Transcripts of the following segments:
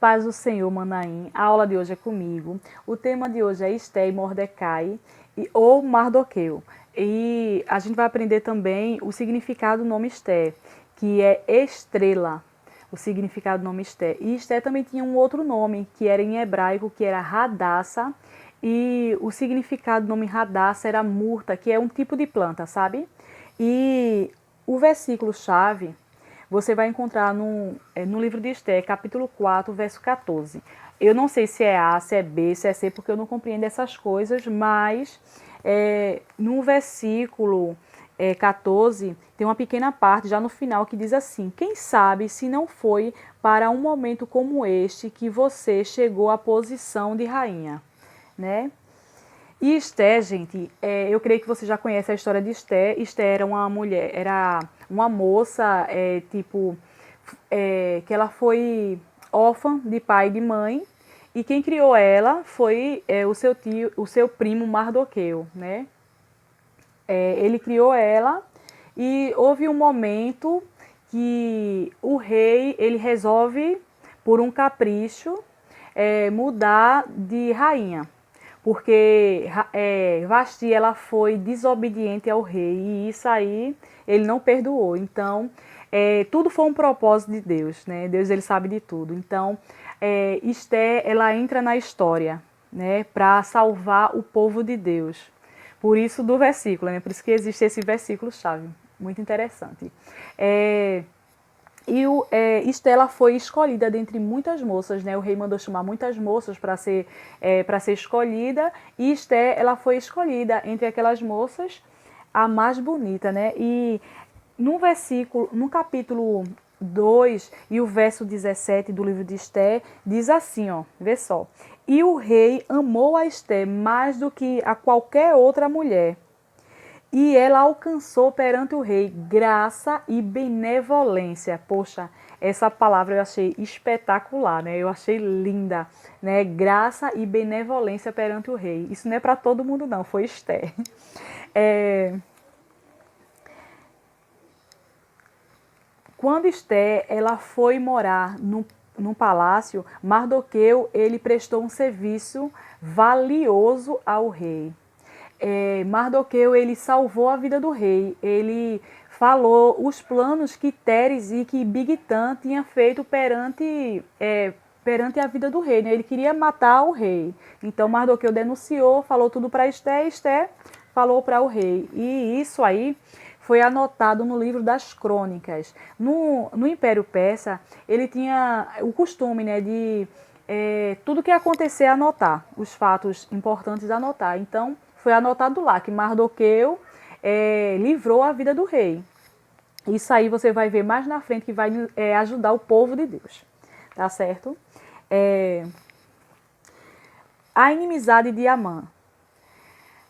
Paz do Senhor, Manaim. A aula de hoje é comigo. O tema de hoje é Esté e Mordecai, ou Mardoqueu. E a gente vai aprender também o significado do nome Esté, que é estrela. O significado do nome Esté. E Esté também tinha um outro nome, que era em hebraico, que era Radassa. E o significado do nome Radassa era murta, que é um tipo de planta, sabe? E o versículo-chave você vai encontrar no livro de Esté, capítulo 4, verso 14. Eu não sei se é A, se é B, se é C, porque eu não compreendo essas coisas, mas no versículo 14, tem uma pequena parte já no final que diz assim: quem sabe se não foi para um momento como este que você chegou à posição de rainha, né? E Esté, gente, eu creio que você já conhece a história de Esté. Esté era uma mulher, era uma moça, que ela foi órfã de pai e de mãe. E quem criou ela foi o seu tio, o seu primo Mardoqueu, né? Ele criou ela e houve um momento que o rei ele resolve, por um capricho, mudar de rainha, porque Vasti ela foi desobediente ao rei e isso aí ele não perdoou. Então tudo foi um propósito de Deus, né? Deus ele sabe de tudo. Então Esté ela entra na história, né, para salvar o povo de Deus. Por isso do versículo, né? Por isso que existe esse versículo-chave. Muito interessante. Estela foi escolhida dentre muitas moças, né? O rei mandou chamar muitas moças para ser escolhida. E Esté, ela foi escolhida entre aquelas moças a mais bonita, né? E no capítulo 2 e o verso 17 do livro de Esté, diz assim, ó, vê só. E o rei amou a Esté mais do que a qualquer outra mulher. E ela alcançou perante o rei graça e benevolência. Poxa, essa palavra eu achei espetacular, né? Eu achei linda, né? Graça e benevolência perante o rei. Isso não é para todo mundo não, foi Esther. Quando Esther ela foi morar num palácio, Mardoqueu ele prestou um serviço valioso ao rei. Mardoqueu ele salvou a vida do rei. Ele falou os planos que Teres e que Bigtan tinha feito perante a vida do rei, né? Ele queria matar o rei. Então Mardoqueu denunciou, falou tudo para Esther, Esther falou para o rei. E isso aí foi anotado no livro das crônicas. No Império Persa, ele tinha o costume, né, de tudo que ia acontecer anotar, os fatos importantes anotar. Então, foi anotado lá que Mardoqueu livrou a vida do rei. Isso aí você vai ver mais na frente que vai ajudar o povo de Deus. Tá certo? A inimizade de Amã.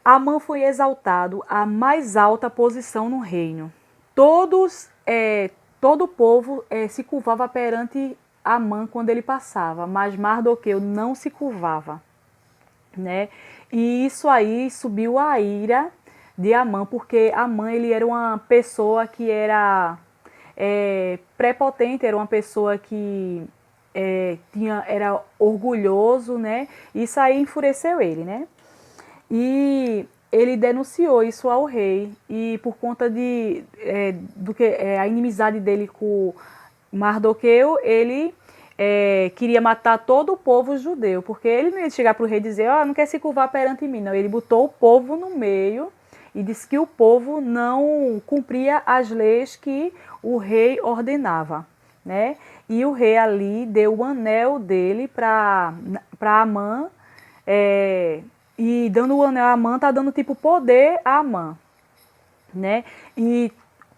Amã foi exaltado à mais alta posição no reino. Todo o povo se curvava perante Amã quando ele passava, mas Mardoqueu não se curvava, né? E isso aí subiu a ira de Amã, porque Amã ele era uma pessoa que era prepotente, era uma pessoa que era orgulhoso, né? Isso aí enfureceu ele, né? E ele denunciou isso ao rei e por conta a inimizade dele com Mardoqueu, ele queria matar todo o povo judeu, porque ele não ia chegar para o rei e dizer, não quer se curvar perante mim, não. Ele botou o povo no meio e disse que o povo não cumpria as leis que o rei ordenava, né? E o rei ali deu o anel dele para Amã, e dando o anel a Amã, está dando tipo poder a Amã, né? E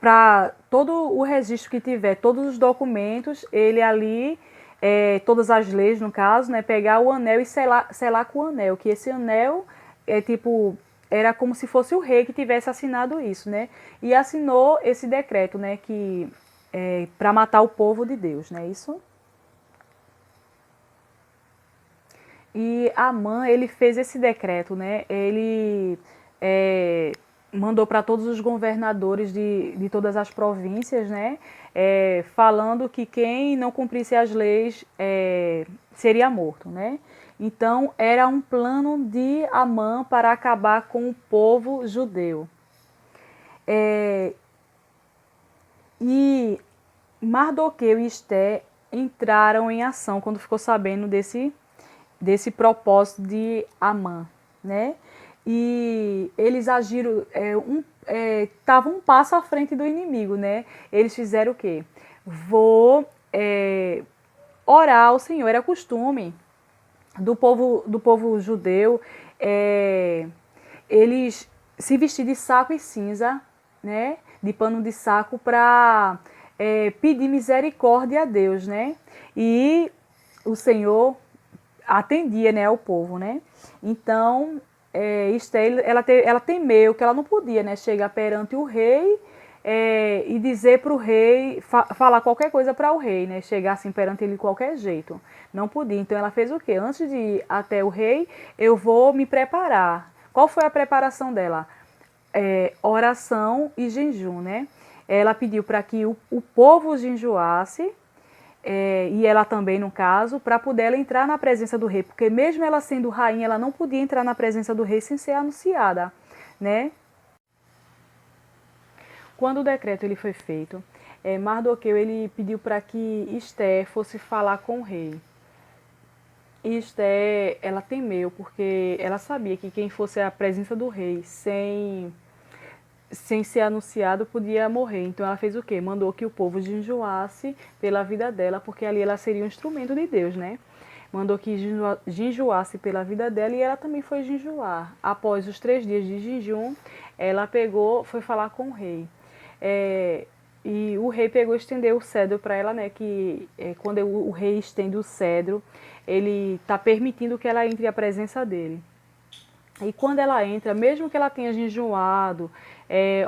para todo o registro que tiver, todos os documentos, ele ali, todas as leis no caso, né? Pegar o anel e selar com o anel, que esse anel era como se fosse o rei que tivesse assinado isso, né? E assinou esse decreto, né? Que para matar o povo de Deus, né? Isso. E Amã, ele fez esse decreto, né? Ele mandou para todos os governadores de todas as províncias, né, falando que quem não cumprisse as leis seria morto, né. Então, era um plano de Amã para acabar com o povo judeu. E Mardoqueu e Esté entraram em ação quando ficou sabendo desse propósito de Amã, né? E eles agiram, estavam um passo à frente do inimigo, né? Eles fizeram o quê? Vou orar ao Senhor. Era costume do povo judeu, eles se vestir de saco e cinza, né? De pano de saco para pedir misericórdia a Deus, né? E o Senhor atendia, né, ao povo, né? Então, Esté, ela temeu que ela não podia, né, chegar perante o rei e dizer para o rei, falar qualquer coisa para o rei, né? Chegar assim perante ele de qualquer jeito. Não podia. Então ela fez o quê? Antes de ir até o rei, eu vou me preparar. Qual foi a preparação dela? Oração e jejum, né? Ela pediu para que o povo jejuasse, e ela também, no caso, para poder ela entrar na presença do rei, porque mesmo ela sendo rainha, ela não podia entrar na presença do rei sem ser anunciada, né? Quando o decreto ele foi feito, Mardoqueu ele pediu para que Esté fosse falar com o rei. E Esté, ela temeu, porque ela sabia que quem fosse à presença do rei sem ser anunciado podia morrer. Então ela fez o quê? Mandou que o povo jejuasse pela vida dela, porque ali ela seria um instrumento de Deus, né? Mandou que jejuasse pela vida dela e ela também foi jejuar. Após os 3 dias de jejum, ela foi falar com o rei. E o rei pegou e estendeu o cedro para ela, né? Que quando o rei estende o cedro, ele está permitindo que ela entre à presença dele. E quando ela entra, mesmo que ela tenha jejuado,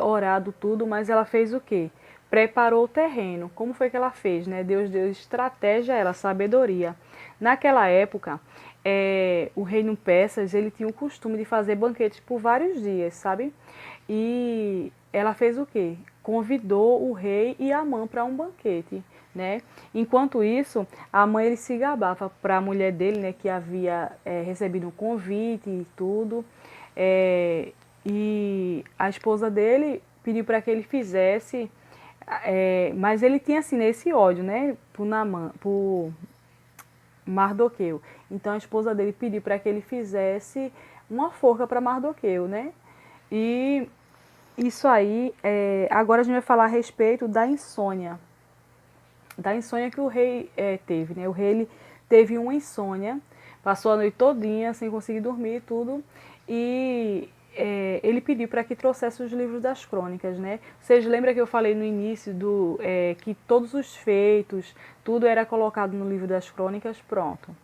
orado tudo, mas ela fez o quê? Preparou o terreno. Como foi que ela fez, né? Deus deu estratégia a ela, sabedoria. Naquela época, o reino persas, ele tinha o costume de fazer banquetes por vários dias, sabe? E ela fez o quê? Convidou o rei e Amã para um banquete, né? Enquanto isso, Amã ele se gabava para a mulher dele, né, que havia recebido um convite e tudo, e a esposa dele pediu para que ele fizesse, mas ele tinha assim esse ódio, né, por Mardoqueu. Então a esposa dele pediu para que ele fizesse uma forca para Mardoqueu, né? E isso aí, agora a gente vai falar a respeito da insônia. Da insônia que o rei teve, né? O rei ele teve uma insônia, passou a noite todinha sem conseguir dormir e tudo, e ele pediu para que trouxesse os livros das crônicas, né? Vocês lembram que eu falei no início que todos os feitos, tudo era colocado no livro das crônicas? Pronto.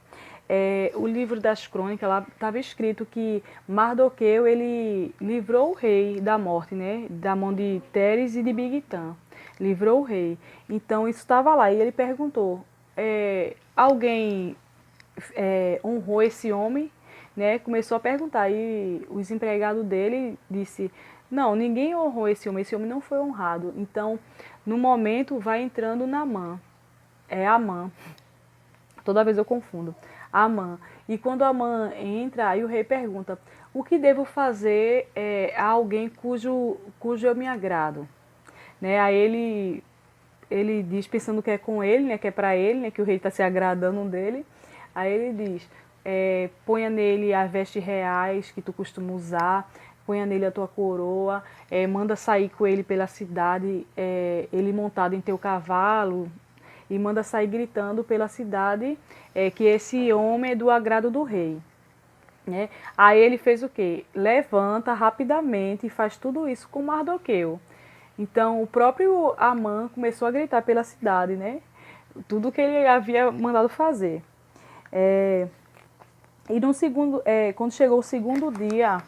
O livro das crônicas, lá estava escrito que Mardoqueu ele livrou o rei da morte, né? Da mão de Teres e de Bigtã. Livrou o rei. Então isso estava lá. E ele perguntou: alguém honrou esse homem? Né? Começou a perguntar. E os empregados dele disse: não, ninguém honrou esse homem não foi honrado. Então, no momento, vai entrando Naamã. Amã. Toda vez eu confundo. Amã. E quando Amã entra, aí o rei pergunta: o que devo fazer a alguém cujo eu me agrado? Né? Aí ele diz, pensando que é com ele, né, que é para ele, né, que o rei está se agradando dele. Aí ele diz: ponha nele as vestes reais que tu costuma usar, ponha nele a tua coroa, manda sair com ele pela cidade, ele montado em teu cavalo, e manda sair gritando pela cidade que esse homem é do agrado do rei. Né? Aí ele fez o quê? Levanta rapidamente e faz tudo isso com Mardoqueu. Então o próprio Amã começou a gritar pela cidade, né? Tudo que ele havia mandado fazer. E no segundo, quando chegou o segundo dia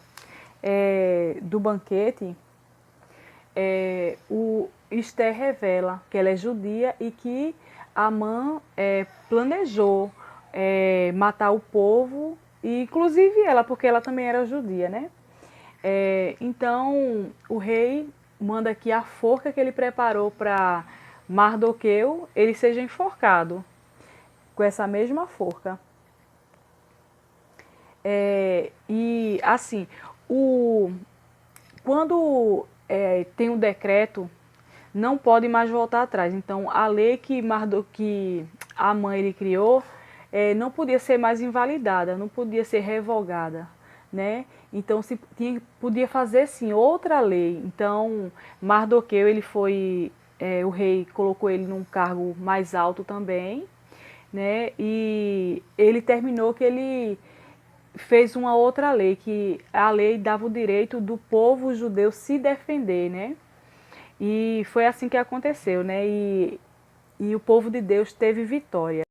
do banquete, o Esther revela que ela é judia e que Amã planejou matar o povo, e inclusive ela, porque ela também era judia, né? Então o rei manda que a forca que ele preparou para Mardoqueu, ele seja enforcado com essa mesma forca. E assim, quando tem um decreto, não pode mais voltar atrás. Então a lei que Amã ele criou não podia ser mais invalidada, não podia ser revogada, né? Então podia fazer sim outra lei. Então Mardoqueu ele foi, o rei colocou ele num cargo mais alto também, né? E ele terminou que ele fez uma outra lei, que a lei dava o direito do povo judeu se defender, né? E foi assim que aconteceu, né? E o povo de Deus teve vitória.